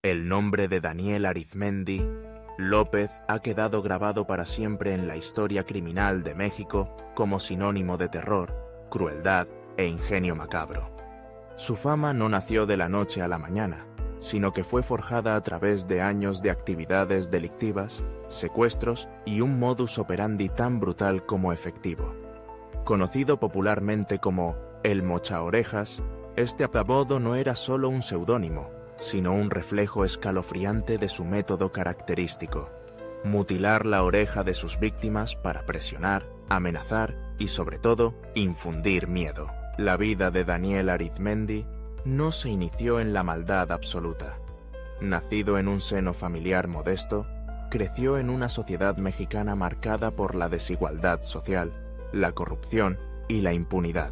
El nombre de Daniel Arizmendi López ha quedado grabado para siempre en la historia criminal de México como sinónimo de terror, crueldad e ingenio macabro. Su fama no nació de la noche a la mañana, sino que fue forjada a través de años de actividades delictivas, secuestros y un modus operandi tan brutal como efectivo. Conocido popularmente como el Mochaorejas, este apodo no era solo un seudónimo, sino un reflejo escalofriante de su método característico: mutilar la oreja de sus víctimas para presionar, amenazar y, sobre todo, infundir miedo. La vida de Daniel Arizmendi no se inició en la maldad absoluta. Nacido en un seno familiar modesto, creció en una sociedad mexicana marcada por la desigualdad social, la corrupción y la impunidad.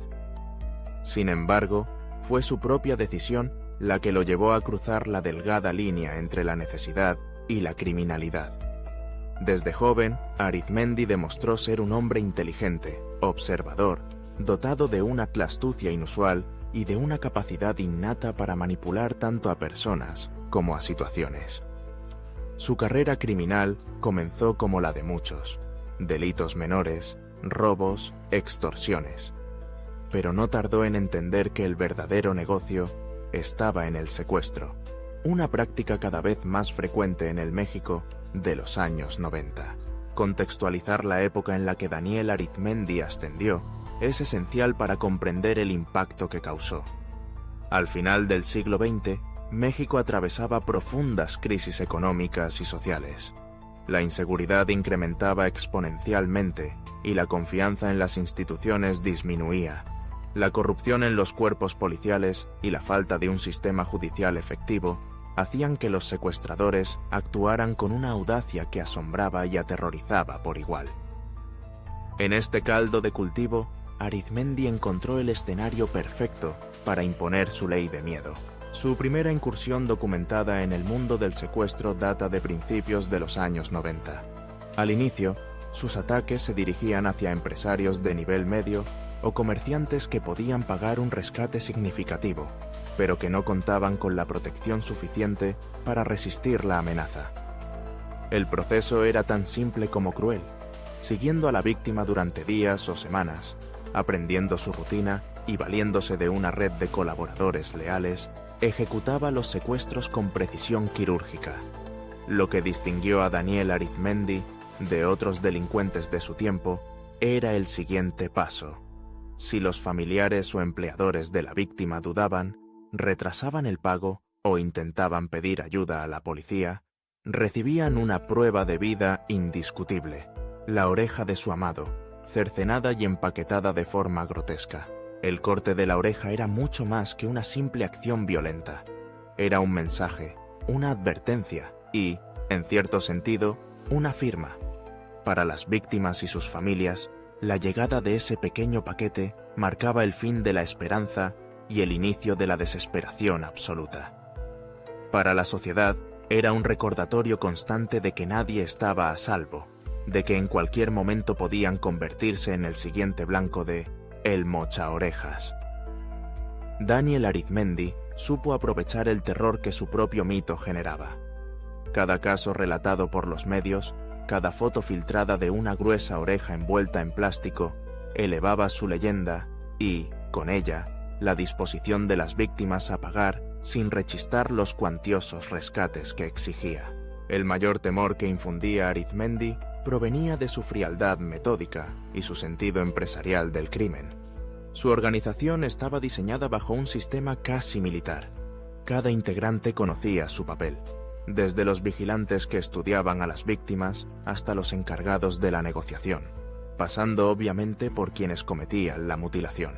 Sin embargo, fue su propia decisión la que lo llevó a cruzar la delgada línea entre la necesidad y la criminalidad. Desde joven, Arizmendi demostró ser un hombre inteligente, observador, dotado de una astucia inusual y de una capacidad innata para manipular tanto a personas como a situaciones. Su carrera criminal comenzó como la de muchos: delitos menores, robos, extorsiones. Pero no tardó en entender que el verdadero negocio estaba en el secuestro, una práctica cada vez más frecuente en el México de los años 90. Contextualizar la época en la que Daniel Arizmendi ascendió es esencial para comprender el impacto que causó. Al final del siglo XX, México atravesaba profundas crisis económicas y sociales. La inseguridad incrementaba exponencialmente y la confianza en las instituciones disminuía. La corrupción en los cuerpos policiales y la falta de un sistema judicial efectivo hacían que los secuestradores actuaran con una audacia que asombraba y aterrorizaba por igual. En este caldo de cultivo, Arizmendi encontró el escenario perfecto para imponer su ley de miedo. Su primera incursión documentada en el mundo del secuestro data de principios de los años 90. Al inicio, sus ataques se dirigían hacia empresarios de nivel medio o comerciantes que podían pagar un rescate significativo, pero que no contaban con la protección suficiente para resistir la amenaza. El proceso era tan simple como cruel, siguiendo a la víctima durante días o semanas, aprendiendo su rutina y valiéndose de una red de colaboradores leales, ejecutaba los secuestros con precisión quirúrgica. Lo que distinguió a Daniel Arizmendi de otros delincuentes de su tiempo era el siguiente paso: si los familiares o empleadores de la víctima dudaban, retrasaban el pago o intentaban pedir ayuda a la policía, recibían una prueba de vida indiscutible: la oreja de su amado, cercenada y empaquetada de forma grotesca. El corte de la oreja era mucho más que una simple acción violenta. Era un mensaje, una advertencia y, en cierto sentido, una firma. Para las víctimas y sus familias, la llegada de ese pequeño paquete marcaba el fin de la esperanza y el inicio de la desesperación absoluta. Para la sociedad, era un recordatorio constante de que nadie estaba a salvo, de que en cualquier momento podían convertirse en el siguiente blanco de el Mochaorejas. Daniel Arizmendi supo aprovechar el terror que su propio mito generaba. Cada caso relatado por los medios, cada foto filtrada de una gruesa oreja envuelta en plástico, elevaba su leyenda y, con ella, la disposición de las víctimas a pagar sin rechistar los cuantiosos rescates que exigía. El mayor temor que infundía Arizmendi provenía de su frialdad metódica y su sentido empresarial del crimen. Su organización estaba diseñada bajo un sistema casi militar. Cada integrante conocía su papel, desde los vigilantes que estudiaban a las víctimas hasta los encargados de la negociación, pasando obviamente por quienes cometían la mutilación.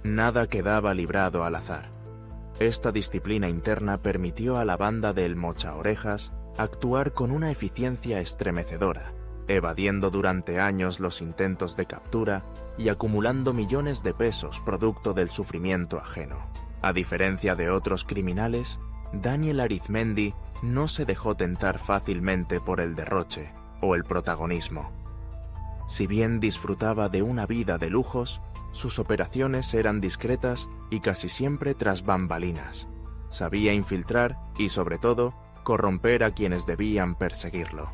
Nada quedaba librado al azar. Esta disciplina interna permitió a la banda del Mochaorejas actuar con una eficiencia estremecedora, evadiendo durante años los intentos de captura y acumulando millones de pesos producto del sufrimiento ajeno. A diferencia de otros criminales, Daniel Arizmendi no se dejó tentar fácilmente por el derroche o el protagonismo. Si bien disfrutaba de una vida de lujos, sus operaciones eran discretas y casi siempre tras bambalinas. Sabía infiltrar y, sobre todo, corromper a quienes debían perseguirlo.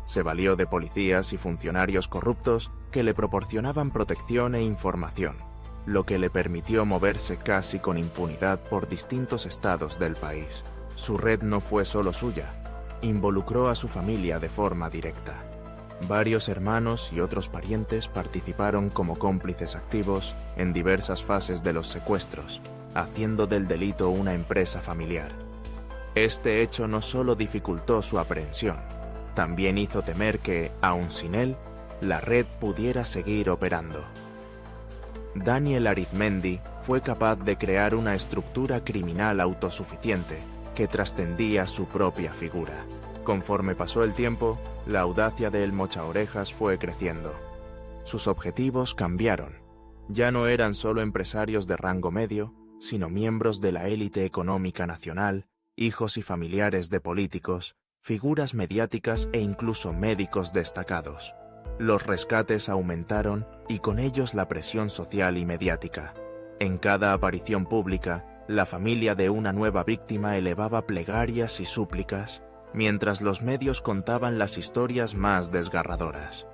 Se valió de policías y funcionarios corruptos que le proporcionaban protección e información, lo que le permitió moverse casi con impunidad por distintos estados del país. Su red no fue solo suya, involucró a su familia de forma directa. Varios hermanos y otros parientes participaron como cómplices activos en diversas fases de los secuestros, haciendo del delito una empresa familiar. Este hecho no solo dificultó su aprehensión, también hizo temer que, aun sin él, la red pudiera seguir operando. Daniel Arizmendi fue capaz de crear una estructura criminal autosuficiente que trascendía su propia figura. Conforme pasó el tiempo, la audacia de El Mochaorejas fue creciendo. Sus objetivos cambiaron. Ya no eran solo empresarios de rango medio, sino miembros de la élite económica nacional, hijos y familiares de políticos, figuras mediáticas e incluso médicos destacados. Los rescates aumentaron y con ellos la presión social y mediática. En cada aparición pública, la familia de una nueva víctima elevaba plegarias y súplicas, mientras los medios contaban las historias más desgarradoras.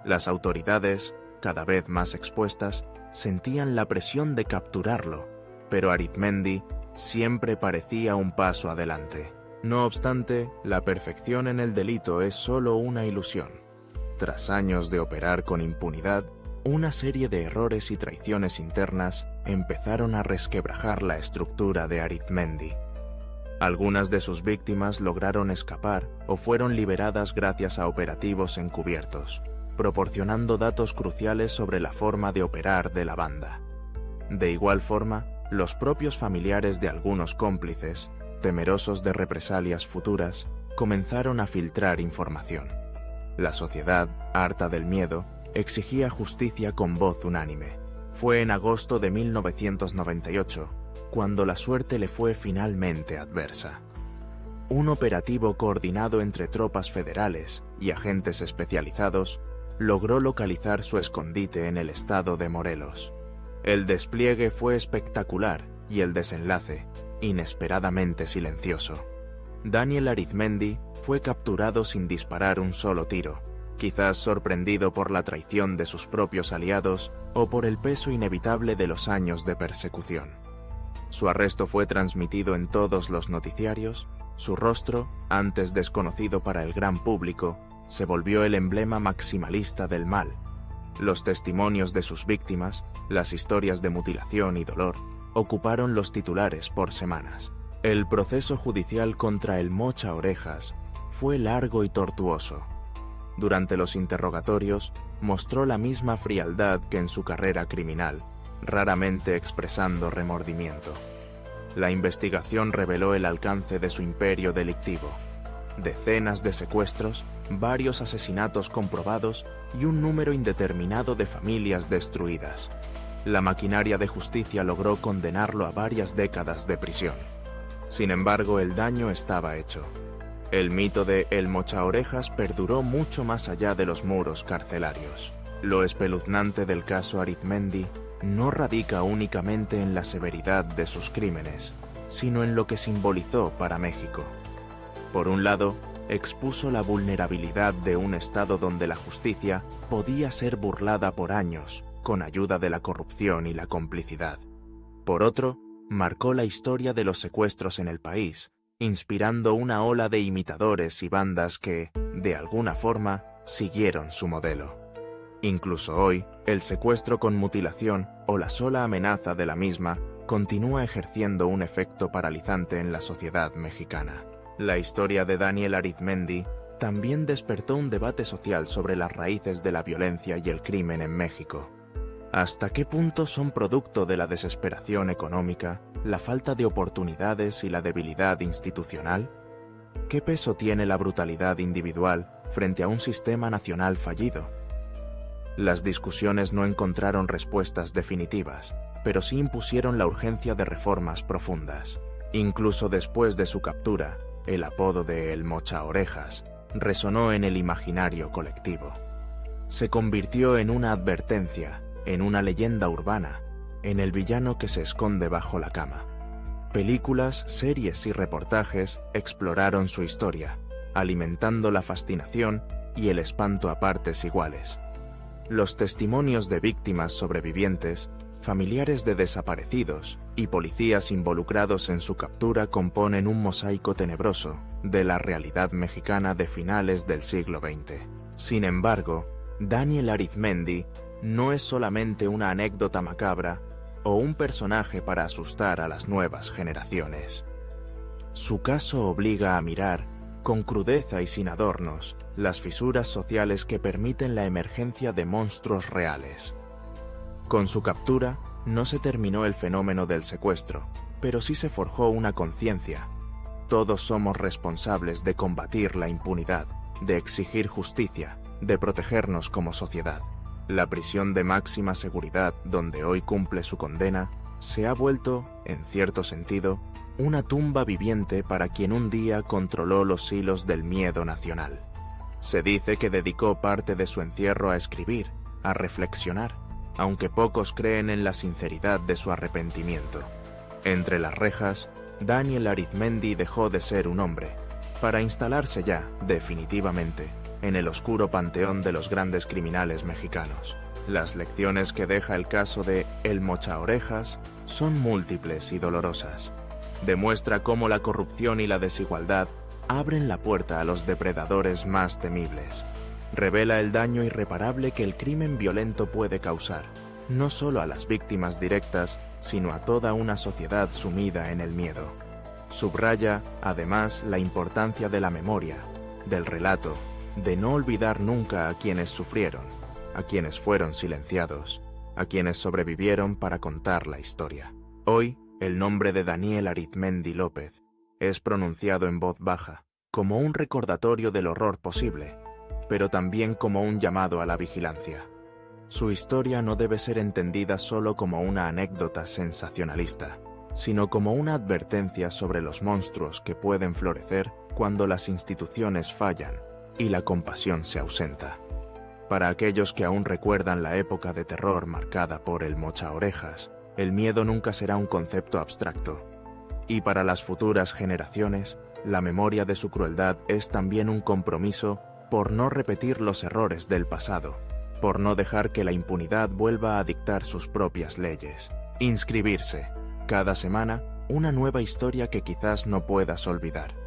Las autoridades, cada vez más expuestas, sentían la presión de capturarlo, pero Arizmendi siempre parecía un paso adelante. No obstante, la perfección en el delito es solo una ilusión. Tras años de operar con impunidad, una serie de errores y traiciones internas empezaron a resquebrajar la estructura de Arizmendi. Algunas de sus víctimas lograron escapar o fueron liberadas gracias a operativos encubiertos, proporcionando datos cruciales sobre la forma de operar de la banda. De igual forma, los propios familiares de algunos cómplices, temerosos de represalias futuras, comenzaron a filtrar información. La sociedad, harta del miedo, exigía justicia con voz unánime. Fue en agosto de 1998 cuando la suerte le fue finalmente adversa. Un operativo coordinado entre tropas federales y agentes especializados logró localizar su escondite en el estado de Morelos. El despliegue fue espectacular y el desenlace, inesperadamente silencioso. Daniel Arizmendi fue capturado sin disparar un solo tiro, quizás sorprendido por la traición de sus propios aliados o por el peso inevitable de los años de persecución. Su arresto fue transmitido en todos los noticiarios, su rostro, antes desconocido para el gran público, se volvió el emblema maximalista del mal. Los testimonios de sus víctimas, las historias de mutilación y dolor, ocuparon los titulares por semanas. El proceso judicial contra El Mochaorejas fue largo y tortuoso. Durante los interrogatorios, mostró la misma frialdad que en su carrera criminal, raramente expresando remordimiento. La investigación reveló el alcance de su imperio delictivo. Decenas de secuestros, varios asesinatos comprobados y un número indeterminado de familias destruidas. La maquinaria de justicia logró condenarlo a varias décadas de prisión. Sin embargo, el daño estaba hecho. El mito de El Mochaorejas perduró mucho más allá de los muros carcelarios. Lo espeluznante del caso Arizmendi no radica únicamente en la severidad de sus crímenes, sino en lo que simbolizó para México. Por un lado, expuso la vulnerabilidad de un Estado donde la justicia podía ser burlada por años, con ayuda de la corrupción y la complicidad. Por otro, marcó la historia de los secuestros en el país, inspirando una ola de imitadores y bandas que, de alguna forma, siguieron su modelo. Incluso hoy, el secuestro con mutilación o la sola amenaza de la misma continúa ejerciendo un efecto paralizante en la sociedad mexicana. La historia de Daniel Arizmendi también despertó un debate social sobre las raíces de la violencia y el crimen en México. ¿Hasta qué punto son producto de la desesperación económica, la falta de oportunidades y la debilidad institucional? ¿Qué peso tiene la brutalidad individual frente a un sistema nacional fallido? Las discusiones no encontraron respuestas definitivas, pero sí impusieron la urgencia de reformas profundas. Incluso después de su captura, el apodo de El Mochaorejas resonó en el imaginario colectivo. Se convirtió en una advertencia, en una leyenda urbana, en el villano que se esconde bajo la cama. Películas, series y reportajes exploraron su historia, alimentando la fascinación y el espanto a partes iguales. Los testimonios de víctimas sobrevivientes, familiares de desaparecidos y policías involucrados en su captura componen un mosaico tenebroso de la realidad mexicana de finales del siglo XX. Sin embargo, Daniel Arizmendi no es solamente una anécdota macabra o un personaje para asustar a las nuevas generaciones. Su caso obliga a mirar, con crudeza y sin adornos, las fisuras sociales que permiten la emergencia de monstruos reales. Con su captura, no se terminó el fenómeno del secuestro, pero sí se forjó una conciencia. Todos somos responsables de combatir la impunidad, de exigir justicia, de protegernos como sociedad. La prisión de máxima seguridad, donde hoy cumple su condena, se ha vuelto, en cierto sentido, una tumba viviente para quien un día controló los hilos del miedo nacional. Se dice que dedicó parte de su encierro a escribir, a reflexionar, aunque pocos creen en la sinceridad de su arrepentimiento. Entre las rejas, Daniel Arizmendi dejó de ser un hombre, para instalarse ya, definitivamente, en el oscuro panteón de los grandes criminales mexicanos. Las lecciones que deja el caso de El Mochaorejas son múltiples y dolorosas. Demuestra cómo la corrupción y la desigualdad abren la puerta a los depredadores más temibles. Revela el daño irreparable que el crimen violento puede causar, no solo a las víctimas directas, sino a toda una sociedad sumida en el miedo. Subraya, además, la importancia de la memoria, del relato, de no olvidar nunca a quienes sufrieron, a quienes fueron silenciados, a quienes sobrevivieron para contar la historia. Hoy, el nombre de Daniel Arizmendi López es pronunciado en voz baja, como un recordatorio del horror posible, pero también como un llamado a la vigilancia. Su historia no debe ser entendida solo como una anécdota sensacionalista, sino como una advertencia sobre los monstruos que pueden florecer cuando las instituciones fallan y la compasión se ausenta. Para aquellos que aún recuerdan la época de terror marcada por el Mochaorejas, el miedo nunca será un concepto abstracto. Y para las futuras generaciones, la memoria de su crueldad es también un compromiso por no repetir los errores del pasado, por no dejar que la impunidad vuelva a dictar sus propias leyes. Inscribirse. Cada semana, una nueva historia que quizás no puedas olvidar.